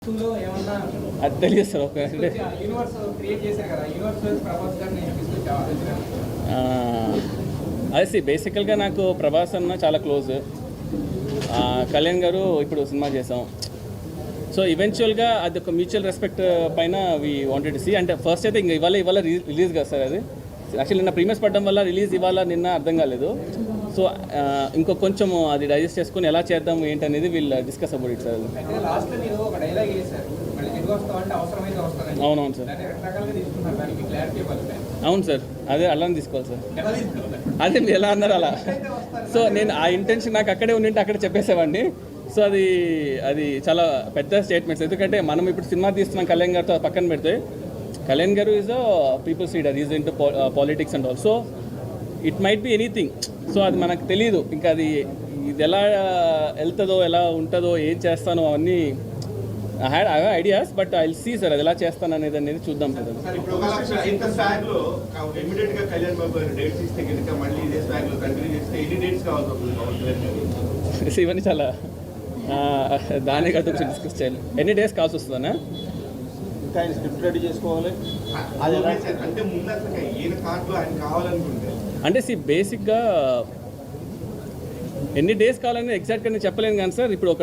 అది తెలియదు సార్ ఒక అదే బేసికల్గా నాకు ప్రభాస్ అన్న చాలా క్లోజ్. కళ్యాణ్ గారు ఇప్పుడు సినిమా చేసాం. సో ఈవెన్చువల్గా అది ఒక మ్యూచువల్ రెస్పెక్ట్ పైన వీ వాంటెడ్ టు సీ. అంటే ఫస్ట్ అయితే ఇంకా ఇవాళ రిలీజ్ కదా సార్. అది యాక్చువల్లీ నిన్న ప్రీమియర్స్ పడడం వల్ల రిలీజ్ ఇవాళ నిన్న అర్థం కాలేదు. సో ఇంకో కొంచెం అది డైజెస్ట్ చేసుకుని ఎలా చేద్దాం ఏంటనేది వీళ్ళు డిస్కస్ అబౌట్ ఇట్ సార్. అవునవును సార్, అవును సార్, అదే అలానే తీసుకోవాలి సార్. అదే మీరు ఎలా అన్నారు అలా. సో నేను ఆ ఇంటెన్షన్ నాకు అక్కడే ఉండింటే అక్కడ చెప్పేసేవాడిని. సో అది చాలా పెద్ద స్టేట్మెంట్స్. ఎందుకంటే మనం ఇప్పుడు సినిమా తీస్తున్నాం కళ్యాణ్ గారితో పక్కన పెడితే, కళ్యాణ్ గారు is a peoples leader, is into politics and all. So it might be anything. So అది మనకు తెలియదు ఇంకా అది ఇది ఎలా వెళ్తుందో ఎలా ఉంటుందో ఏం చేస్తానో అవన్నీ I have ideas. But I will see sir అది ఎలా చేస్తాను అనేది చూద్దాం సార్. ఇవన్నీ చాలా దాని కదా కొంచెం డిస్కస్ చేయాలి. ఎన్ని డేస్ కాల్సి వస్తుందన్నా అంటే బేసిక్గా ఎన్ని డేస్ కావాలని ఎగ్జాక్ట్గా నేను చెప్పలేను కానీ సార్. ఇప్పుడు ఒక